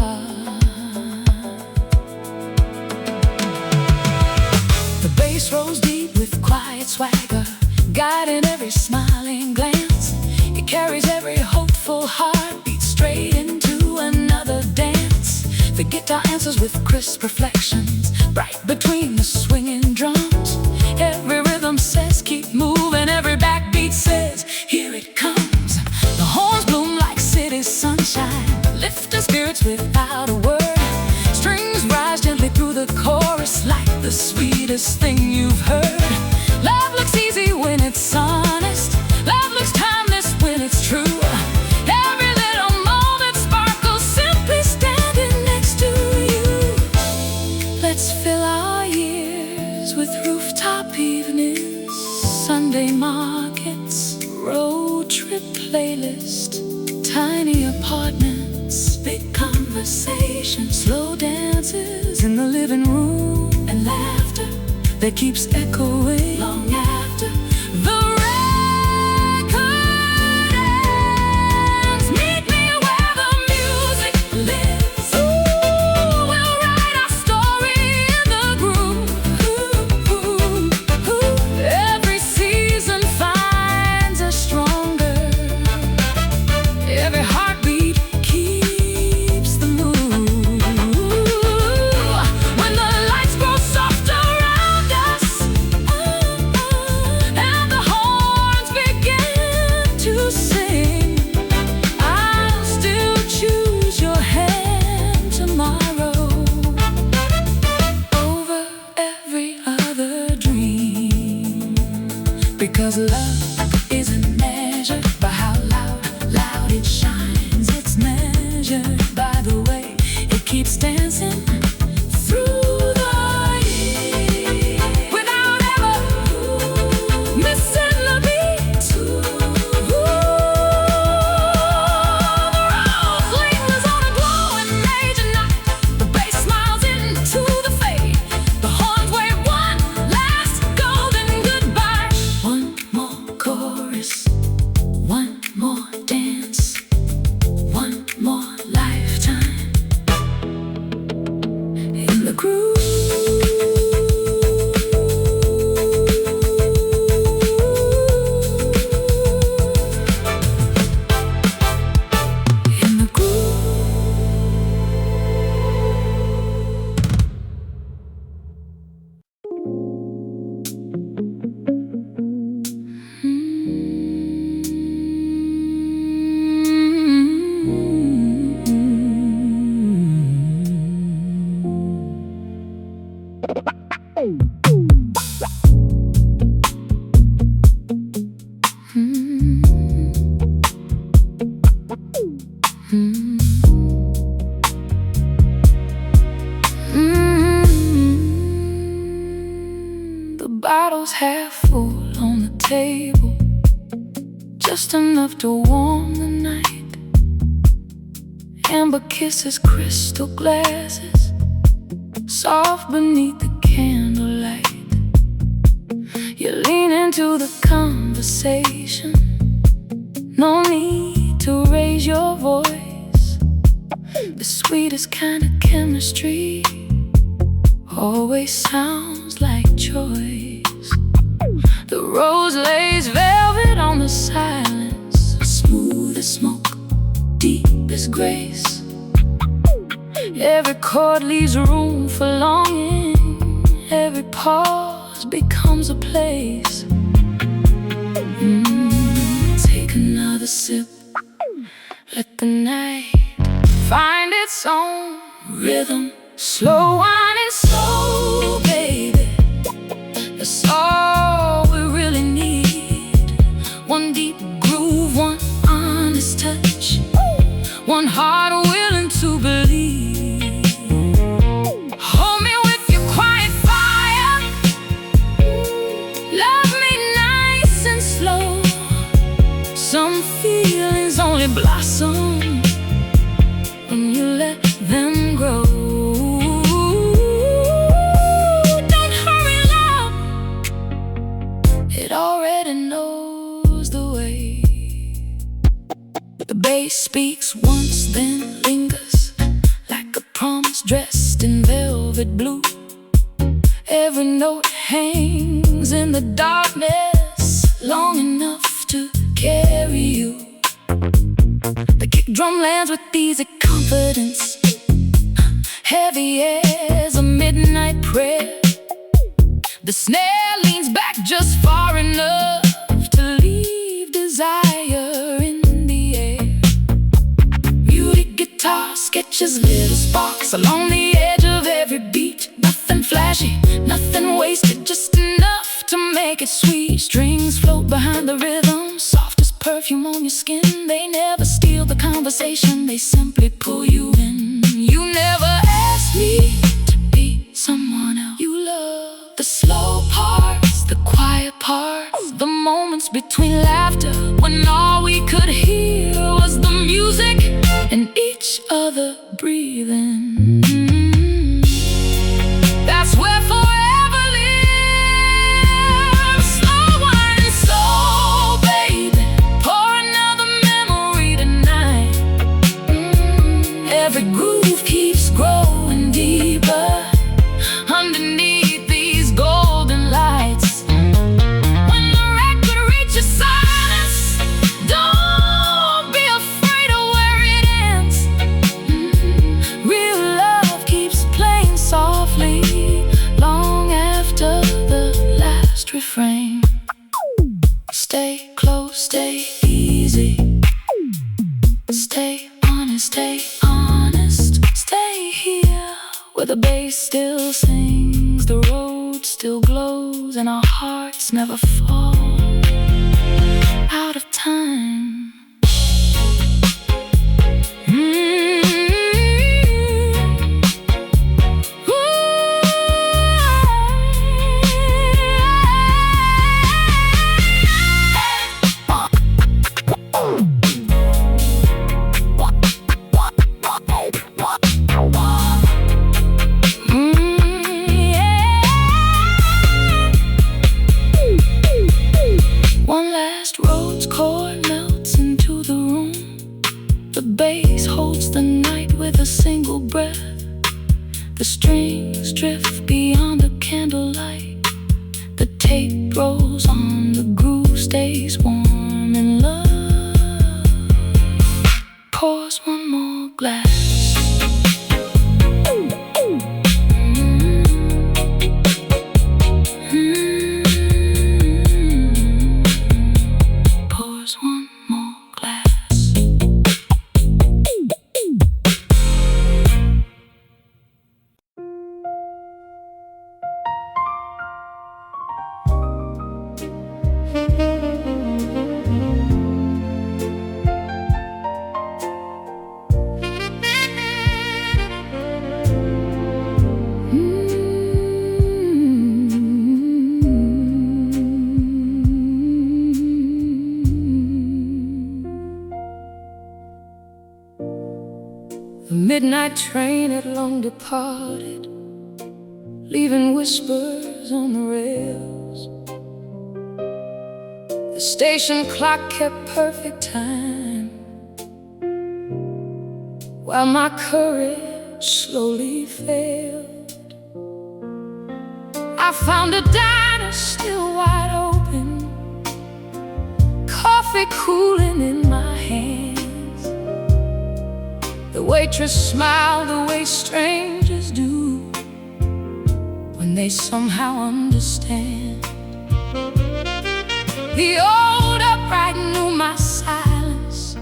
The bass rolls deep with quiet swagger, guiding every smiling glance. It carries every hopeful heartbeat straight into another dance. The guitar answers with crisp reflections, bright between the swinging drums. Every rhythm says keep moving, every backbeat says here it comes. The horns bloom like city sunshine, lifting spirits without a word. Strings rise gently through the chorus like the sweetest thing you've heard. Love looks easy when it's honest, love looks timeless when it's true. Every little moment sparkles simply standing next to you. Let's fill our years with rooftop evenings, Sunday markets, road trip playlist, tiny apartments, big conversations, slow dances in the living room, and laughter that keeps echoing long after the record ends. Meet me where the music lives. We'll write our story in the groove. Every season finds us stronger, every heartbeat keeps the mood. When the lights grow soft around us, and the horns begin to sing, I'll still choose your hand tomorrow over every other dream. Because love isn't measured by how loud it shines. It's measured by the way it keeps dancing through the years, without ever missing the beat. The rose lingers on a glowing major night, the bass smiles into the fade, the horns wave one last golden goodbye. One more The bottle's half full on the table, just enough to warm the night. Amber kisses, crystal glasses, soft beneath the candlelight. You lean into the conversation, no need to raise your voice. The sweetest kind of chemistry always sounds like choice. The rose lays velvet on the silence, smooth as smoke, deep as grace. Every chord leaves room for longing, every pause becomes a place. Take another sip, let the night find its own rhythm. Slow wine and soul, baby, that's all we really need. One deep groove, one honest touch, one heart willing to believe. Hold me with your quiet fire, love me nice and slow. Some feelings only blossom when you let them grow. Don't hurry, love, it already knows the way. The bass speaks once, then lingers, like a promise dressed in velvet blue. Every note hangs in the darkness, long enough to carry you. The kick drum lands with easy confidence, heavy as a midnight prayer. The snare leans back just far enough to leave desire in the air. Muted guitar sketches little sparks along the edge of every beat. Nothing flashy, nothing wasted, just enough to make it sweet. Strings float behind the rhythm, soft as perfume on your skin. They never steal the conversation, they simply pull you in. You never asked me to be someone else. You love the slow parts, the quiet parts, the moments between laughter when all we could hear was the music and each other breathing. That's where forever lives. Slow wine and soul, baby, pour another memory tonight. Every groove keeps growing deeper underneath these golden lights. When the record reaches silence, don't be afraid of where it ends. Real love keeps playing softly long after the last refrain. Stay close, stay easy, stay honest, stay here where the bass still sings, the road still glows, and our hearts never fall out of time. One last rose chord melts midnight train had long departed, leaving whispers on the rails. The station clock kept perfect time, while my courage slowly failed. I found a diner still wide open, coffee cooling in my hands. The waitress smiled the way strangers do when they somehow understand. The old upright knew my silence.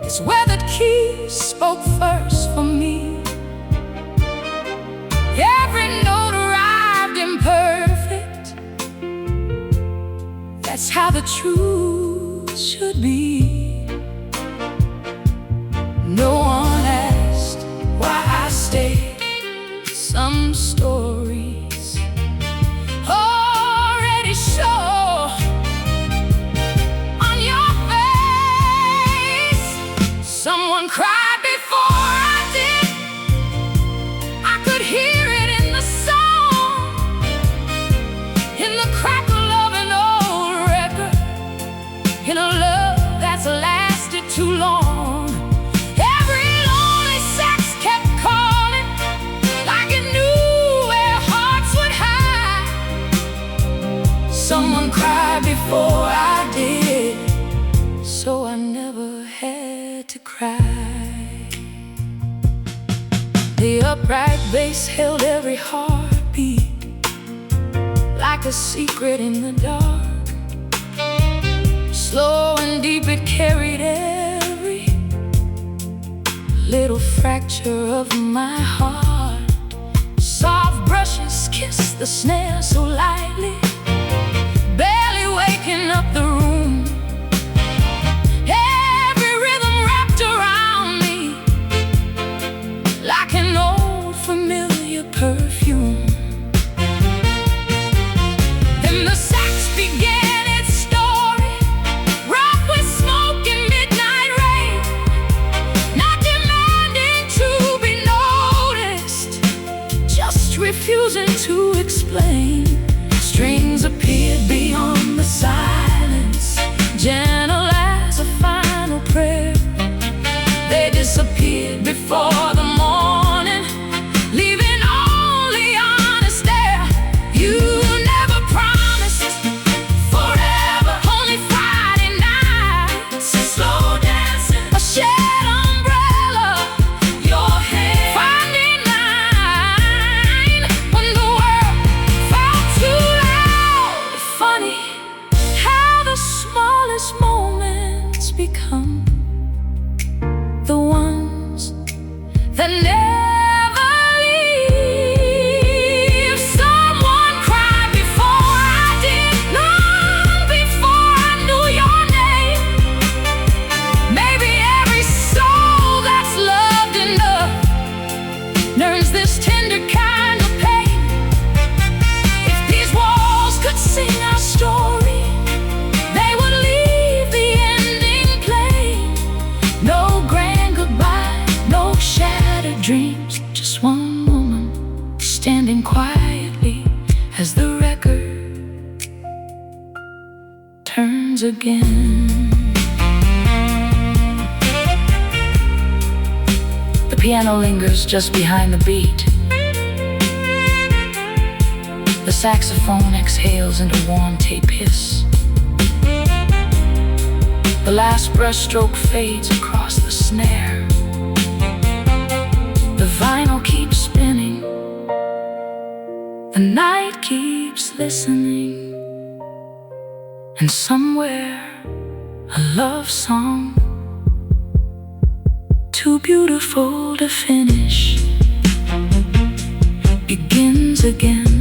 His weathered keys spoke first for me. Every note arrived imperfect. That's how the truth should be. No one asked why I stayed. Some stories already show on your face. Someone cried before I did. I could hear it in the song, in the crackle of an old record, in a love that's lasted too long. Every lonely sax kept calling, like it knew where hearts would hide. Someone cried before I did, so I never had to cry. The upright bass held every heartbeat, like a secret in the dark. Slow and deep it carried every little fracture of my heart. Soft brushes kissed the snare so lightly, barely waking up the room. Every rhythm wrapped around me like an old familiar perfume. Then the sax began its story, rough with smoke and midnight rain, not demanding to be noticed, just refusing to explain. Strings appeared beyond the silence, gentle as a final prayer. They disappeared before the morning, leaving only honest air. You never promised forever, only Friday nights, slow dancing, a shared umbrella, your hand finding line when the world felt too loud. Funny how the smallest moments become the ones that never leave. Someone cried before I did, long before I knew your name. Maybe every soul that's loved enough learns this tender kind of pain. If these walls could sing our story, they would leave the ending plain. No grand goodbye, no shattered dreams, just one woman standing quietly as the record turns again. The piano lingers just behind the beat. The saxophone exhales into warm tape hiss. The last brushstroke fades across the snare. The vinyl keeps spinning, the night keeps listening, and somewhere a love song too beautiful to finish begins again.